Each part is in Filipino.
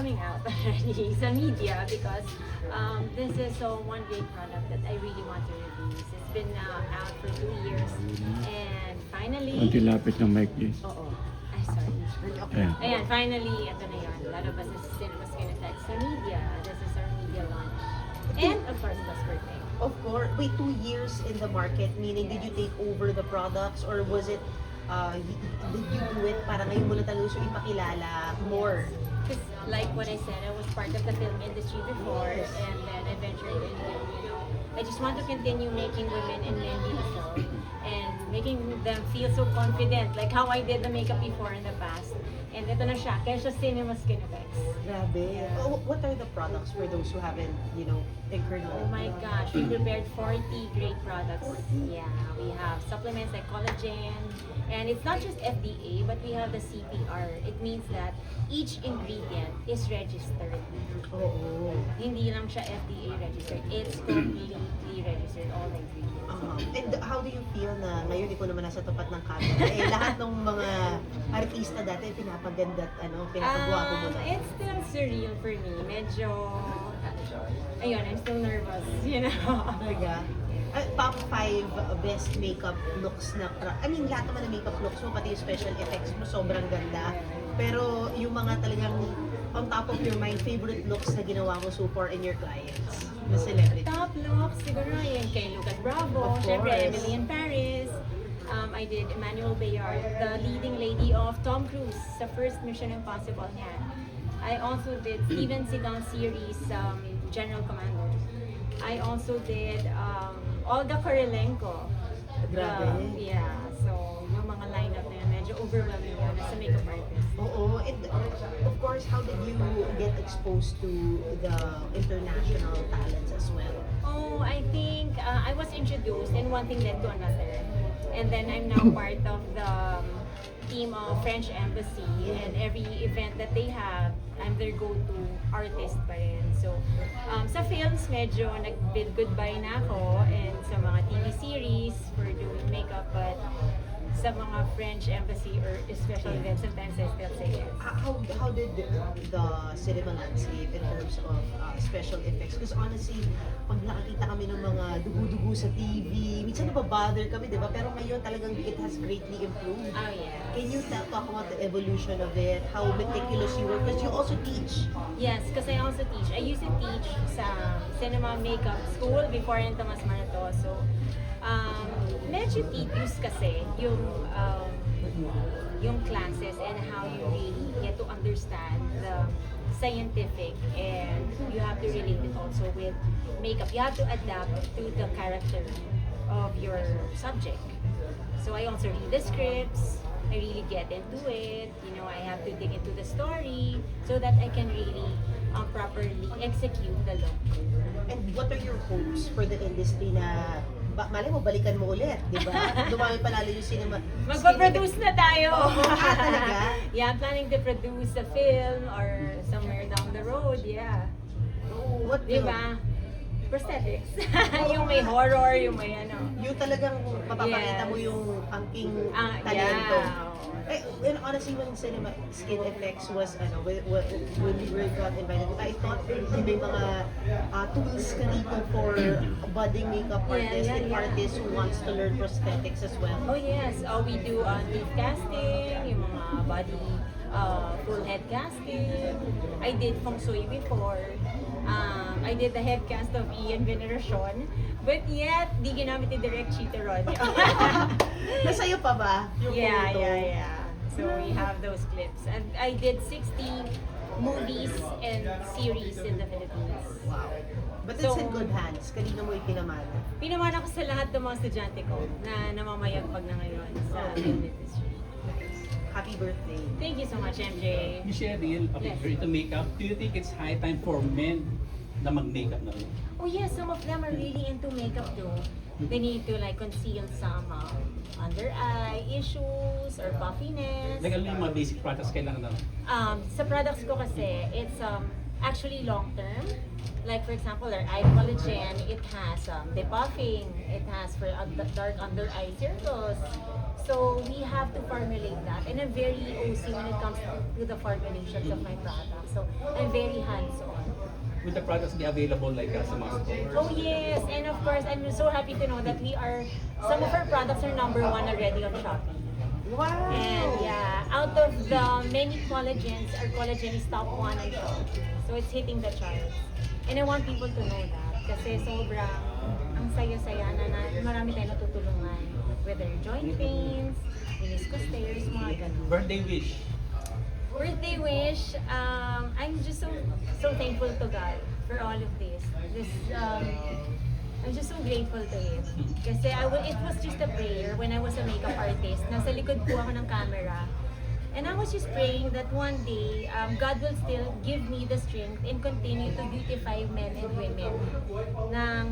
coming out already sa media because this is one great product that I really want to release. It's been out for 2 years and finally... Konti lapit ng mic niya. Oo. Ay, sorry. Ayan. Ayan, finally, ito na yun. Lalabas na sa Cinema Skin Effects sa media. This is our media launch. And, of course, Best Birthday. Of course. Wait, 2 years in the market, meaning did you take over the products or was it, did you do it para ngayon mo na taluso ipakilala more? Because like what I said, I was part of the film industry before and then I ventured into, I just want to continue making women and men beautiful and making them feel so confident like how I did the makeup before in the past. And ito na siya, Kesha Cinema Skin Effects. Grabe. What are the products for those who haven't, incurred on Oh it? my gosh, we prepared 40 great products. Yeah, we have supplements like collagen, and it's not just FDA, but we have the CPR. It means that each ingredient is registered. Oo. Hindi lang siya FDA registered, it's completely registered, all the ingredients. And how do you feel na ngayon ikaw naman nasa tapat ng camera? Lahat ng mga artista dati pinapaganda at pinapagwapo mo na. It's still surreal for me. Medyo, ayun, I'm still nervous, you know. Talaga? Top 5 best makeup looks na, lahat naman ng makeup looks mo, pati yung special effects mo, sobrang ganda. Pero yung mga talagang on top of your mind, favorite looks na ginawa mo so far in your clients, na celebrity. Top looks, siguro yun kay Lucas Bravo, Of syempre course. Emily in Paris. I did Emmanuel Bayard, the leading lady of Tom Cruise, sa first Mission Impossible niya. I also did Steven Seagal series, General Commander. I also did Olga Kurilenko. Grabe. Yeah, so yung mga lineup na yun, medyo overwhelming yun as a makeup artist. Oo, and of course, how did you get exposed to the international talents as well? Oh, I think I was introduced and one thing led to another. And then I'm now part of the team of French Embassy and every event that they have, I'm their go-to artist pa rin. So, sa films, medyo nag-bid goodbye na ako and sa mga TV series for doing makeup, but sa mga French Embassy or special events, sometimes I still say yes. How did the cinema landscape in terms of special effects? Because honestly, pag nakakita kami ng mga dugu-dugu sa TV, minsan nababother kami, di ba? Pero ngayon talagang it has greatly improved. Oh, yeah. Can you talk about the evolution of it? How meticulous you were? Because you also teach. Yes, because I also teach. I used to teach sa cinema makeup school before in Tomas Marato. So, medyo tedious kasi yung classes and how you really get to understand the scientific and you have to relate it also with makeup. You have to adapt to the character of your subject. So I also read the scripts, I really get into it, I have to dig into the story so that I can really properly execute the look. And what are your hopes for the industry na malay mo, balikan mo ulit, di ba? Dumami pa lalo yung cinema. Magpa-produce na tayo! Oo, talaga? Yeah, I'm planning to produce a film or somewhere down the road, yeah. Oh, what Di ba? Prosthetics. Yung may horror, yung may Yung talagang mapapakita Yes. mo yung angking talento. Yeah. And honestly, when Cinema Skin Effects was, when we got invited, I thought may mga tools ka dito for budding makeup artists and artists who wants to learn prosthetics as well. Oh yes, we do teeth casting, yung mga body full head casting. I did feng shui before. I did the head cast of Ian Veneracion, but yet di ginamit ni Direct Chiteron. Nasa'yo pa ba? Yung Yeah. photo? So we have those clips. And I did 60 movies and series in the Philippines. Wow. But it's in So- good hands. Kanino mo ipinamana? Pinamana ko sa lahat ng mga estudyante ko na namamayagpag na ngayon sa film industry. Happy birthday. Thank you so much, MJ. Miss Cheryl, Yes. you're into makeup. Do you think it's high time for men na mag-makeup na rin? Oh yes, some of them are really into makeup though. They need to conceal some under eye issues or puffiness. Like ano yung mga basic products kailangan na? Sa products ko kasi, it's actually long term. Like for example, our eye collagen, it has depuffing, it has for dark under eye circles. So we have to formulate that, and I'm very OC when it comes to the formulations of my products. So I'm very hands-on. Would the products be available like sa mga stores? Oh yes, and of course, I'm so happy to know that some of our products are #1 already on Shopee. Wow! And yeah, out of the many collagens, our collagen is top 1 on Shopee. So it's hitting the charts. And I want people to know that kasi sobrang ang saya-saya na marami tayong natutulungan. Whether joint pains, meniscus tears, mga ganun. Birthday wish. Birthday wish, I'm just so thankful to God for all of this. I'm just so grateful to Him. Kasi it was just a prayer when I was a makeup artist. Nasa likod po ako ng camera. And I was just praying that one day, God will still give me the strength and continue to beautify men and women nang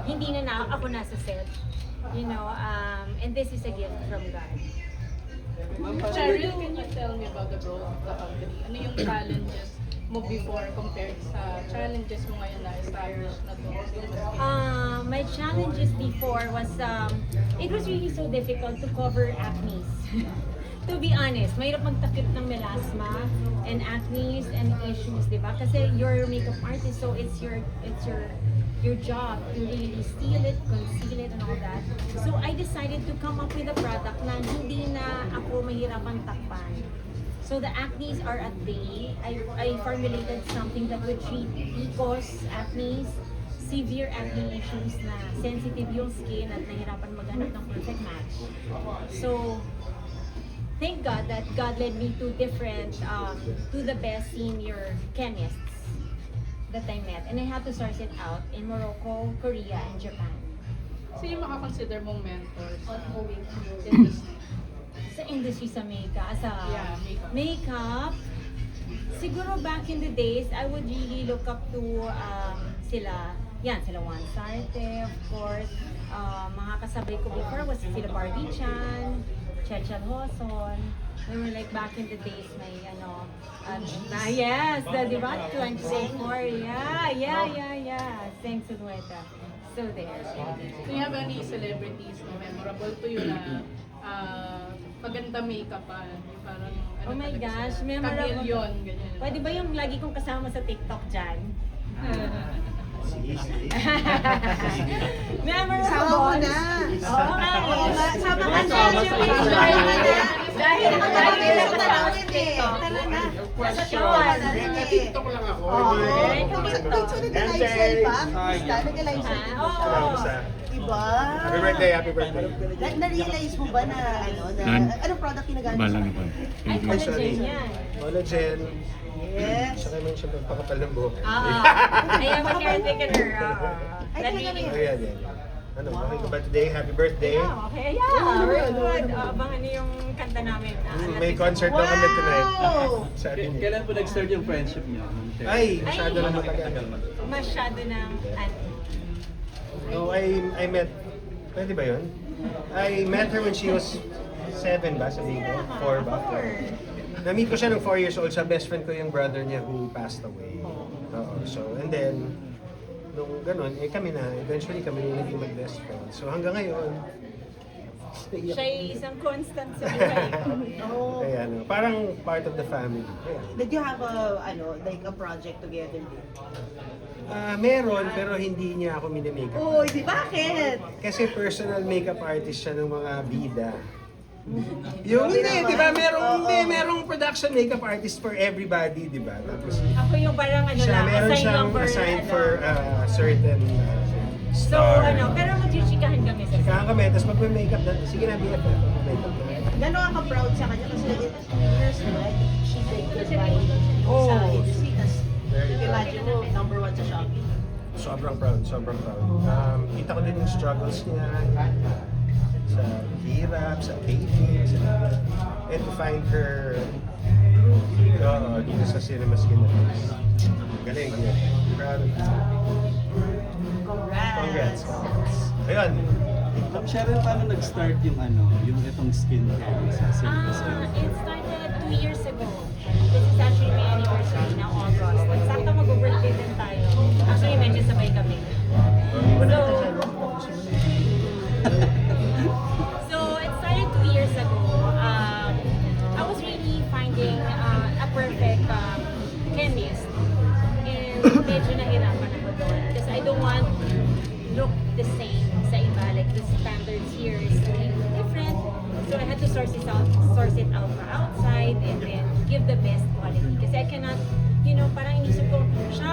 hindi na ako nasa set. You know, and this is a gift from God. Cheryl, can you tell me about the growth of the company? Ano yung challenges mo before compared sa challenges mo ngayon na established na to? My challenges before was, it was really so difficult to cover acne. To be honest, mahirap magtakip ng melasma and acne and issues, di ba? Kasi you're a makeup artist, so it's your job to really steal it, conceal it, and all that. So I decided to come up with a product na hindi na ako mahirapan takpan. So the acnes are at bay. I formulated something that would treat PCOS, acne, severe acne issues na sensitive yung skin at nahirapan maghanap ng perfect match. So thank God that God led me to to the best senior chemists that I met. And I had to source it out in Morocco, Korea, and Japan. So yung makakonsider mong mentors ongoing industry? Sa industry sa makeup, Yeah, makeup, siguro back in the days, I would really look up to sila Juan Sarte, of course. Mga kasabay ko before was sila Barbie Chan, Chechel Hoson. They were like back in the days, may yes, the diba? 24, yeah. Thanks to Nueta. So there. Do you have any celebrities na memorable to you na maganda makeupan? Parang, Oh my gosh, Camille memorable. yun, ganyan. Pwede ba yung lagi kong kasama sa TikTok dyan? Sige. Memorable. Sama mo na. Oo nga eh. Sama ka na. Dahil Tanawin eh. Tara na. Nasa showal. TikTok lang ako. Very Wait, so nag-live sell pa? Basta nag-live sell din Oo. siya. Diba? Happy birthday. Na-realize mo ba na anong product ginagamit Bahala mo? na po. Ay, collagen yan. Collagen. Yes. Saka naman siya magpakapal ng buhok. I am a caretaker. Ay, That talaga really ba Oh, yan. Ano, okay ka ba today? Happy birthday. Yeah, okay. Yeah, we're good. Abangan niyo yung kanta namin. May concert daw kami tonight. Wow! Sabi niya. Kailan po nag-start yung friendship niyo? Ay, masyado Ay. na matagal. Masyado ng No, I met, pwede ba yun? I met her when she was 7 ba, sabihin ko? 4 ba? Na-meet ko siya nung 4 years old. Sa best friend ko yung brother niya who passed away. Oo, so, and then, nung ganun, kami na, eventually kami yung naging mag-best friend. So hanggang ngayon, Siya ay isang constant sa buhay ko. Oh. kaya ano, parang part of the family. Kaya, Did you have a project together? meron, pero hindi niya ako mini-makeup. Oh, di bakit? Kasi personal makeup artist siya ng mga bida. Yung hindi, di ba? Merong production makeup artist for everybody, di ba? Tapos, Ako yung parang siya, meron assign siyang number, assigned for certain So, star. pero magchichikahan kami sa Kaya kami, tapos mag-makeup na, sige na, BFF, mag-makeup na. Gano'n ka proud sa kanya kasi years right? She's like goodbye Oh. sa industry. Tapos, Very proud. imagine mo, #1 sa Shopee. Sobrang proud. Kita ko din yung struggles niya sa hirap, sa taping, and to find her dito sa Cinema Skin. Galing, yeah. Proud of her. Congrats. Ayun. Ma'am Cheryl, paano nag-start yung itong skincare sa Cinema Skin? It started 2 years ago. This is actually my anniversary now, August. Eksakto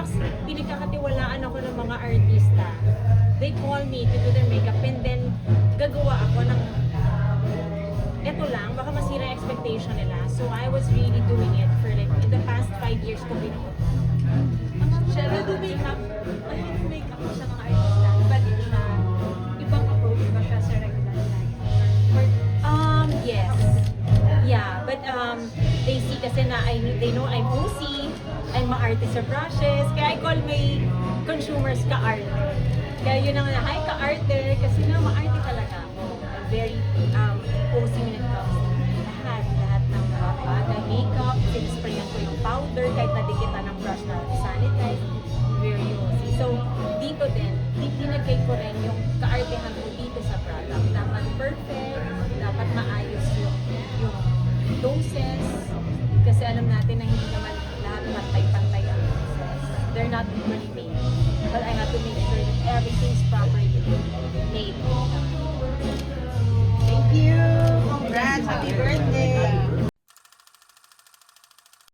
mas pinagkakatiwalaan ako ng mga artista. They call me to do their makeup and then gagawa ako ng eto lang, baka masira yung expectation nila. So I was really doing it for like, in the past 5 years ko binuot. Cheryl, do makeup, makeup mo sa mga artista? Iba din siya, ibang approach ba siya sa regular life? Or, Yes. Yeah, but they see kasi na they know I'm OC, I'm maarte sa brushes, kaya I call my consumers ka-arte. Kaya yun ang hi ka-arte, kasi na maarte talaga ako. I'm very OC when it comes to lahat ng mga bagay, makeup, sinisprayan ko yung powder, kahit nadikitan ng brush na sanitize, very OC. So, dito din, dinagay ko rin yung kaartehan ko dito sa product. Dapat perfect, dapat maayos yung doses, kasi alam natin na hindi naman lahat pantay-pantay ang doses. They're not equally made. But I have to make sure that everything's properly made. Thank you! Congrats! Happy birthday!